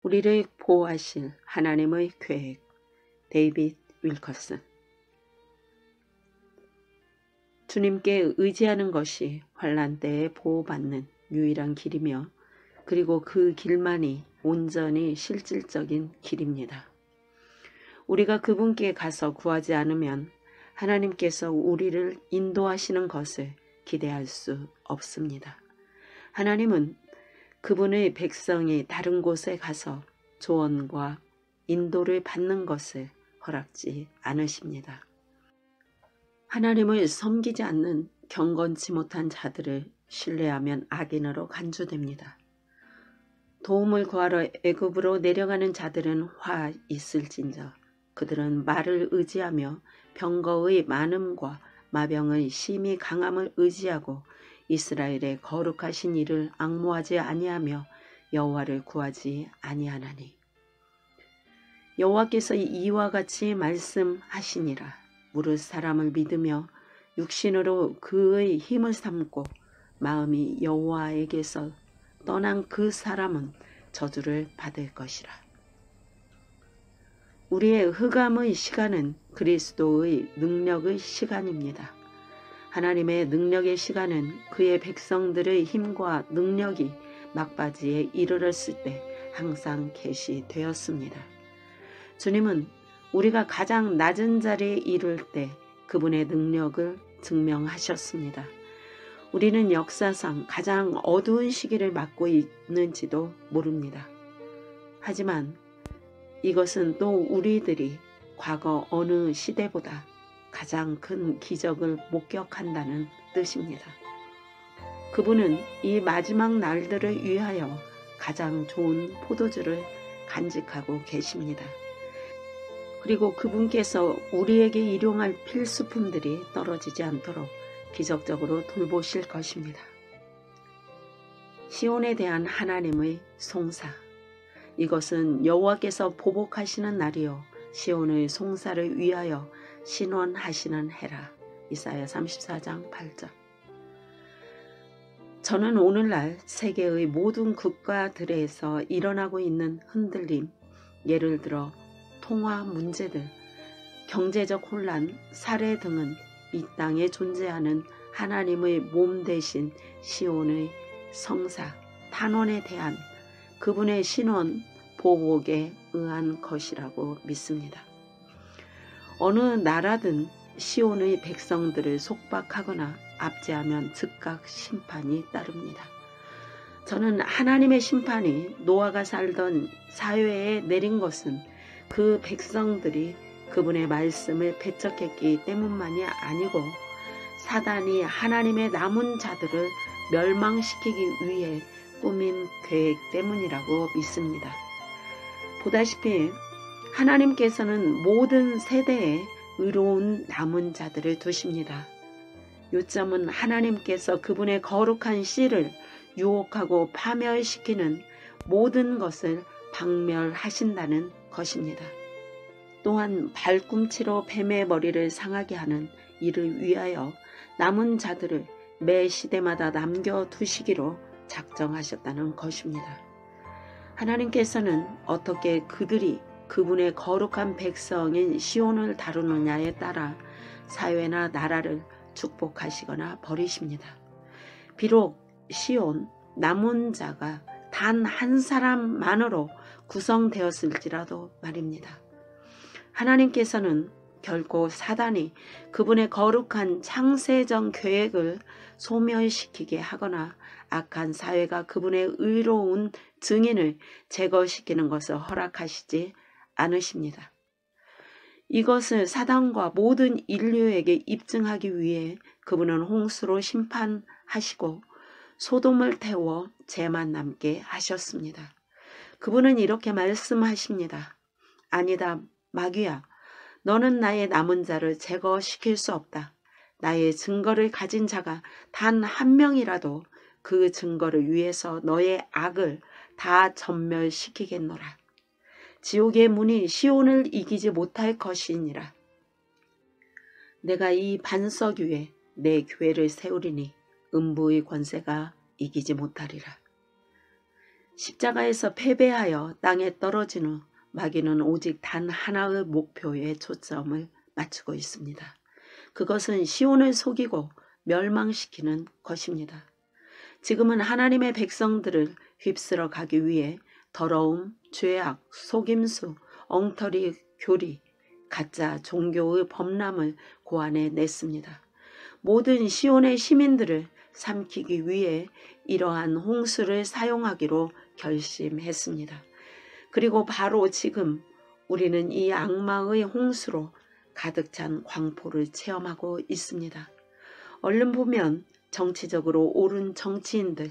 우리를 보호하실 하나님의 계획. 데이빗 윌커슨. 주님께 의지하는 것이 환난 때에 보호받는 유일한 길이며 그리고 그 길만이 온전히 실질적인 길입니다. 우리가 그분께 가서 구하지 않으면 하나님께서 우리를 인도하시는 것을 기대할 수 없습니다. 하나님은 그분의 백성이 다른 곳에 가서 조언과 인도를 받는 것을 허락지 않으십니다. 하나님을 섬기지 않는 경건치 못한 자들을 신뢰하면 악인으로 간주됩니다. 도움을 구하러 애굽으로 내려가는 자들은 화 있을진저 그들은 말을 의지하며 병거의 많음과 마병의 심히 강함을 의지하고 이스라엘의 거룩하신 이를 앙모하지 아니하며 여호와를 구하지 아니하나니. 여호와께서 이와 같이 말씀하시니라. 무릇 사람을 믿으며 육신으로 그의 힘을 삼고 마음이 여호와에게서 떠난 그 사람은 저주를 받을 것이라. 우리의 흑암의 시간은 그리스도의 능력의 시간입니다. 하나님의 능력의 시간은 그의 백성들의 힘과 능력이 막바지에 이르렀을 때 항상 계시되었습니다. 주님은 우리가 가장 낮은 자리에 이를 때 그분의 능력을 증명하셨습니다. 우리는 역사상 가장 어두운 시기를 맞고 있는지도 모릅니다. 하지만 이것은 또 우리들이 과거 어느 시대보다 가장 큰 기적을 목격한다는 뜻입니다. 그분은 이 마지막 날들을 위하여 가장 좋은 포도주를 간직하고 계십니다. 그리고 그분께서 우리에게 일용할 필수품들이 떨어지지 않도록 기적적으로 돌보실 것입니다. 시온에 대한 하나님의 송사. 이것은 여호와께서 보복하시는 날이요 시온의 송사를 위하여 신원하시는 해라. 이사야 34장 8절. 저는 오늘날 세계의 모든 국가들에서 일어나고 있는 흔들림, 예를 들어 통화 문제들, 경제적 혼란, 살해 등은 이 땅에 존재하는 하나님의 몸 대신 시온의 성사, 탄원에 대한 그분의 신원, 보복에 의한 것이라고 믿습니다. 어느 나라든 시온의 백성들을 속박하거나 압제하면 즉각 심판이 따릅니다. 저는 하나님의 심판이 노아가 살던 사회에 내린 것은 그 백성들이 그분의 말씀을 배척했기 때문만이 아니고 사단이 하나님의 남은 자들을 멸망시키기 위해 꾸민 계획 때문이라고 믿습니다. 보다시피 하나님께서는 모든 세대에 의로운 남은 자들을 두십니다. 요점은 하나님께서 그분의 거룩한 씨를 유혹하고 파멸시키는 모든 것을 박멸하신다는 것입니다. 또한 발꿈치로 뱀의 머리를 상하게 하는 이를 위하여 남은 자들을 매 시대마다 남겨두시기로 작정하셨다는 것입니다. 하나님께서는 어떻게 그들이 그분의 거룩한 백성인 시온을 다루느냐에 따라 사회나 나라를 축복하시거나 버리십니다. 비록 시온 남은 자가 단 한 사람만으로 구성되었을지라도 말입니다. 하나님께서는 결코 사단이 그분의 거룩한 창세전 계획을 소멸시키게 하거나 악한 사회가 그분의 의로운 증인을 제거시키는 것을 허락하시지 않으십니다. 이것을 사단과 모든 인류에게 입증하기 위해 그분은 홍수로 심판하시고 소돔을 태워 죄만 남게 하셨습니다. 그분은 이렇게 말씀하십니다. 아니다, 마귀야. 너는 나의 남은 자를 제거시킬 수 없다. 나의 증거를 가진 자가 단 한 명이라도 그 증거를 위해서 너의 악을 다 전멸시키겠노라. 지옥의 문이 시온을 이기지 못할 것이니라. 내가 이 반석 위에 내 교회를 세우리니 음부의 권세가 이기지 못하리라. 십자가에서 패배하여 땅에 떨어진 후 마귀는 오직 단 하나의 목표에 초점을 맞추고 있습니다. 그것은 시온을 속이고 멸망시키는 것입니다. 지금은 하나님의 백성들을 휩쓸어 가기 위해 더러움, 죄악, 속임수, 엉터리, 교리, 가짜 종교의 범람을 고안해 냈습니다. 모든 시온의 시민들을 삼키기 위해 이러한 홍수를 사용하기로 결심했습니다. 그리고 바로 지금 우리는 이 악마의 홍수로 가득 찬 광포를 체험하고 있습니다. 얼른 보면 정치적으로 옳은 정치인들,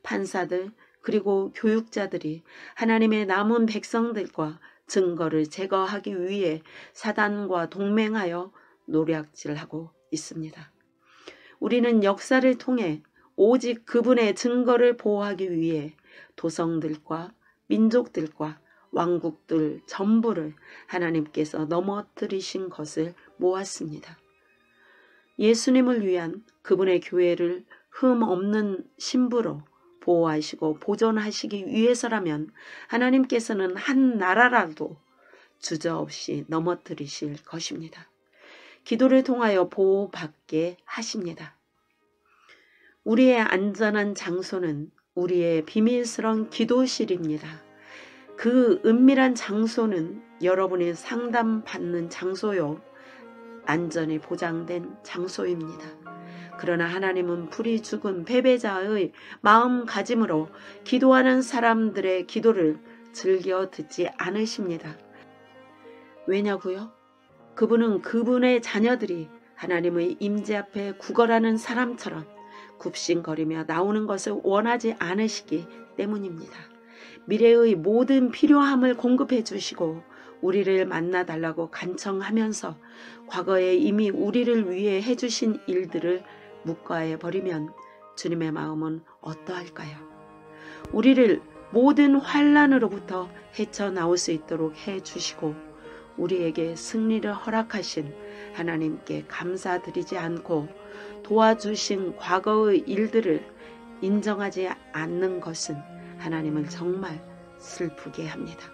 판사들, 그리고 교육자들이 하나님의 남은 백성들과 증거를 제거하기 위해 사단과 동맹하여 노략질하고 있습니다. 우리는 역사를 통해 오직 그분의 증거를 보호하기 위해 도성들과 민족들과 왕국들 전부를 하나님께서 넘어뜨리신 것을 모았습니다. 예수님을 위한 그분의 교회를 흠 없는 신부로 보호하시고 보존하시기 위해서라면 하나님께서는 한 나라라도 주저없이 넘어뜨리실 것입니다. 기도를 통하여 보호받게 하십니다. 우리의 안전한 장소는 우리의 비밀스러운 기도실입니다. 그 은밀한 장소는 여러분이 상담받는 장소요, 안전이 보장된 장소입니다. 그러나 하나님은 불이 죽은 패배자의 마음가짐으로 기도하는 사람들의 기도를 즐겨 듣지 않으십니다. 왜냐고요? 그분은 그분의 자녀들이 하나님의 임재 앞에 구걸하는 사람처럼 굽신거리며 나오는 것을 원하지 않으시기 때문입니다. 미래의 모든 필요함을 공급해 주시고 우리를 만나달라고 간청하면서 과거에 이미 우리를 위해 해주신 일들을 묵과해 버리면 주님의 마음은 어떠할까요? 우리를 모든 환난으로부터 헤쳐나올 수 있도록 해주시고 우리에게 승리를 허락하신 하나님께 감사드리지 않고 도와주신 과거의 일들을 인정하지 않는 것은 하나님을 정말 슬프게 합니다.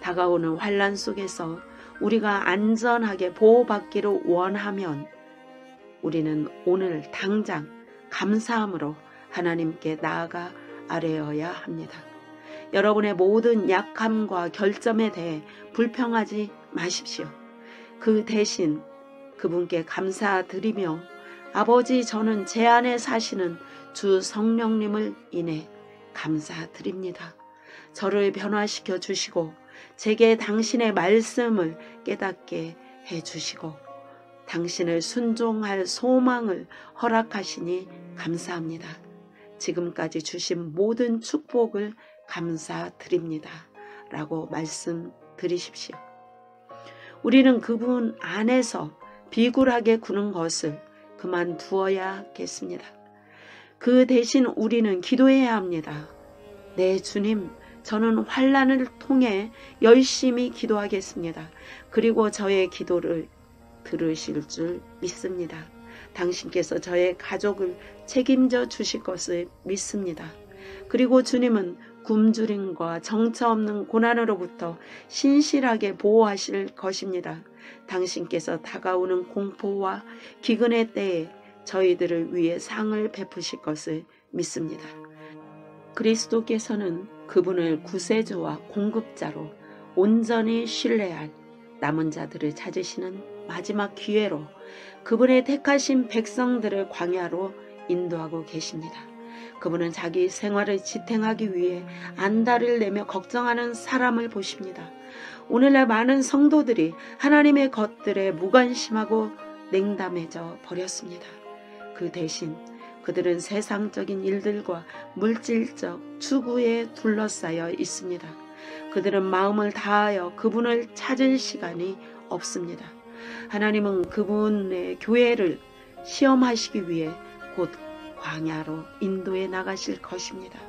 다가오는 환난 속에서 우리가 안전하게 보호받기를 원하면 우리는 오늘 당장 감사함으로 하나님께 나아가 아뢰어야 합니다. 여러분의 모든 약함과 결점에 대해 불평하지 마십시오. 그 대신 그분께 감사드리며 아버지, 저는 제 안에 사시는 주 성령님을 인해 감사드립니다. 저를 변화시켜 주시고 제게 당신의 말씀을 깨닫게 해주시고 당신을 순종할 소망을 허락하시니 감사합니다. 지금까지 주신 모든 축복을 감사드립니다. 라고 말씀드리십시오. 우리는 그분 안에서 비굴하게 구는 것을 그만두어야겠습니다. 그 대신 우리는 기도해야 합니다. 네, 주님, 저는 환난을 통해 열심히 기도하겠습니다. 그리고 저의 기도를 들으실 줄 믿습니다. 당신께서 저의 가족을 책임져 주실 것을 믿습니다. 그리고 주님은 굶주림과 정처 없는 고난으로부터 신실하게 보호하실 것입니다. 당신께서 다가오는 공포와 기근의 때에 저희들을 위해 상을 베푸실 것을 믿습니다. 그리스도께서는 그분을 구세주와 공급자로 온전히 신뢰할 남은 자들을 찾으시는 마지막 기회로 그분의 택하신 백성들을 광야로 인도하고 계십니다. 그분은 자기 생활을 지탱하기 위해 안달을 내며 걱정하는 사람을 보십니다. 오늘날 많은 성도들이 하나님의 것들에 무관심하고 냉담해져 버렸습니다. 그 대신 그들은 세상적인 일들과 물질적 추구에 둘러싸여 있습니다. 그들은 마음을 다하여 그분을 찾을 시간이 없습니다. 하나님은 그분의 교회를 시험하시기 위해 곧 광야로 인도해 나가실 것입니다.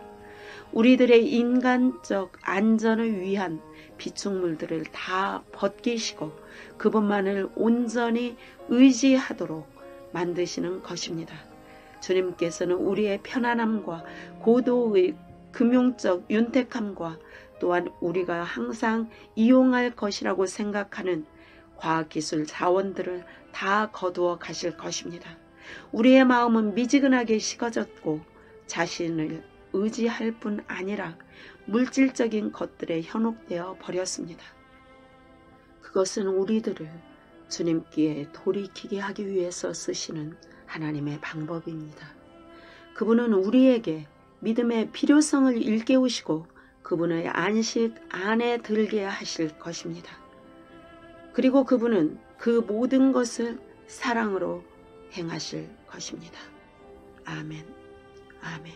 우리들의 인간적 안전을 위한 비축물들을 다 벗기시고 그분만을 온전히 의지하도록 만드시는 것입니다. 주님께서는 우리의 편안함과 고도의 금융적 윤택함과 또한 우리가 항상 이용할 것이라고 생각하는 과학기술 자원들을 다 거두어 가실 것입니다. 우리의 마음은 미지근하게 식어졌고 자신을 의지할 뿐 아니라 물질적인 것들에 현혹되어 버렸습니다. 그것은 우리들을 주님께 돌이키게 하기 위해서 쓰시는 하나님의 방법입니다. 그분은 우리에게 믿음의 필요성을 일깨우시고 그분의 안식 안에 들게 하실 것입니다. 그리고 그분은 그 모든 것을 사랑으로 행하실 것입니다. 아멘. 아멘.